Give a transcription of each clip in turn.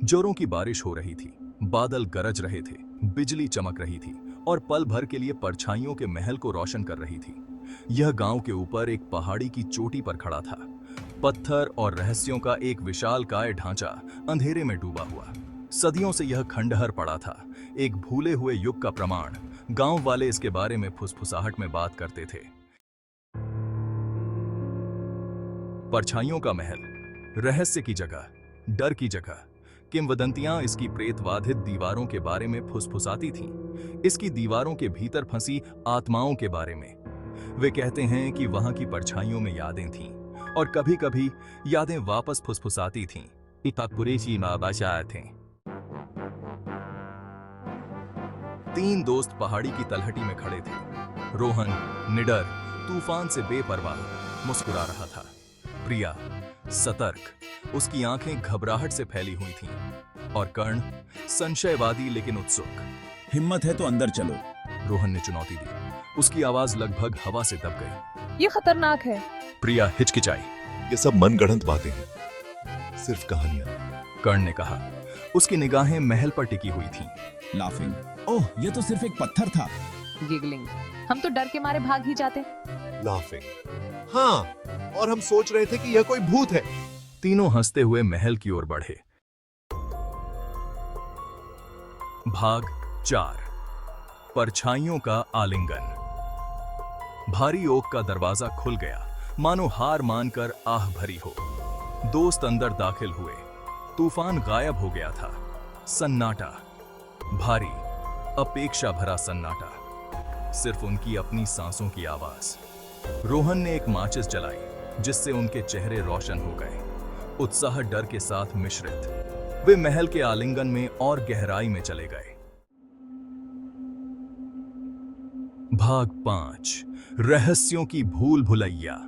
जोरों की बारिश हो रही थी, बादल गरज रहे थे, बिजली चमक रही थी और पल भर के लिए परछाइयों के महल को रोशन कर रही थी। यह गांव के ऊपर एक पहाड़ी की चोटी पर खड़ा था। पत्थर और रहस्यों का एक विशालकाय ढांचा अंधेरे में डूबा हुआ। सदियों से यह खंडहर पड़ा था, एक भूले हुए युग का प्रमाण। गांव वाले इसके बारे में फुसफुसाहट में बात करते थे। परछाइयों का महल, रहस्य की जगह, डर की जगह। किंवदंतियां इसकी प्रेतवाधित दीवारों के बारे में फुसफुसाती थीं, इसकी दीवारों के भीतर फंसी आत्माओं के बारे में। वे कहते हैं कि वहां की परछाइयों में यादें थीं और कभी-कभी यादें वापस फुसफुसाती थीं। इतापुरेशी माबाशा थे। तीन दोस्त पहाड़ी की तलहटी में खड़े थे। रोहन निडर, तूफान से बेपरवाह मुस्कुरा रहा था। प्रिया सतर्क, उसकी आंखें घबराहट से फैली हुई थीं। और कर्ण संशयवादी लेकिन उत्सुक। हिम्मत है तो अंदर चलो, रोहन ने चुनौती दी। उसकी आवाज लगभग हवा से दब गई। ये खतरनाक है। प्रिया हिचकिचाई। ये सब मनगढ़ंत बातें हैं, सिर्फ कहानियां। कर्ण ने कहा। उसकी निगाहें महल पर टिकी हुई थीं। लाफिंग। ओह, ये तो सिर्फ एक पत्थर था। गिगलिंग। हम तो डर के मारे भाग ही जाते। लाफिंग। हाँ, और हम सोच रहे थे कि यह कोई भूत है। तीनों हंसते हुए महल की ओर बढ़े। भाग 4। परछाइयों का आलिंगन। भारी ओक का दरवाजा खुल गया, मानो हार मानकर आह भरी हो। दोस्त अंदर दाखिल हुए। तूफान गायब हो गया था। सन्नाटा, भारी, अपेक्षा भरा सन्नाटा। सिर्फ उनकी अपनी सांसों की आवाज। रोहन ने एक माचिस जलाई, जिससे उनके चेहरे रोशन हो गए, उत्साह डर के साथ मिश्रित। वे महल के आलिंगन में और गहराई में चले गए। भाग 5। रहस्यों की भूल भुलैया।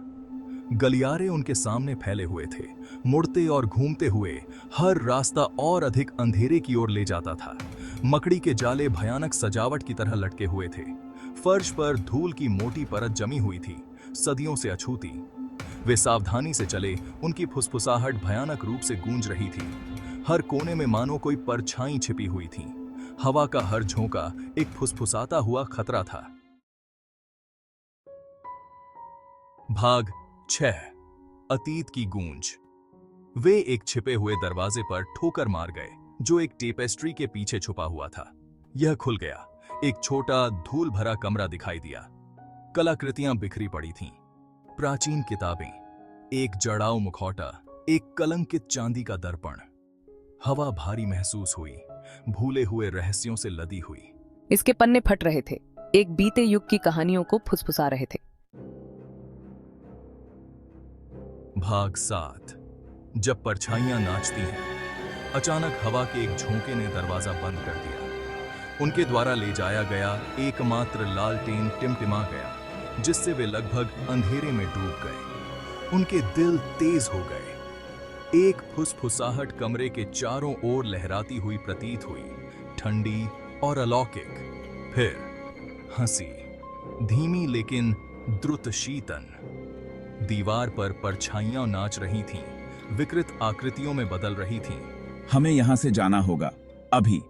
गलियारे उनके सामने फैले हुए थे। मुड़ते और घूमते हुए हर रास्ता और अधिक अंधेरे की ओर ले जाता था। मकड़ी के जाले भयानक सजावट की तरह लटके हुए थे। फर्श पर धूल की मोटी परत जमी हुई थी, सदियों से अछूती। वे सावधानी से चले, उनकी फुसफुसाहट भयानक रूप से गूंज रही थी। हर कोने में मानो कोई परछाई छिपी हुई थी। हवा का हर झोंका एक फुसफुसाता हुआ खतरा था। भाग 6। अतीत की गूंज। वे एक छिपे हुए दरवाजे पर ठोकर मार गए, जो एक टेपेस्ट्री के पीछे छुपा हुआ था। यह खुल गया। एक छोटा धूल भरा कमरा दिखाई दिया। कलाकृतियां बिखरी पड़ी थीं। प्राचीन किताबें, एक जड़ाऊ मुखौटा, एक कलंकित चांदी का दर्पण। हवा भारी महसूस हुई, भूले हुए रहस्यों से लदी हुई। इसके पन्ने फट रहे थे, एक बीते युग की कहानियों को फुसफुसा रहे थे। भाग 7। जब परछाइयां नाचती हैं। अचानक हवा के एक झोंके ने दरवाजा बंद कर दिया। उनके द्वारा ले जाया गया एकमात्र लालटेन टिमटिमा गया, जिससे वे लगभग अंधेरे में डूब गए। उनके दिल तेज हो गए। एक फुसफुसाहट कमरे के चारों ओर लहराती हुई प्रतीत हुई, ठंडी और अलौकिक। फिर हंसी, धीमी लेकिन द्रुत शीतन। दीवार पर परछाइयां नाच रही थीं, विकृत आकृतियों में बदल रही थीं। हमें यहाँ से जाना होगा, अभी।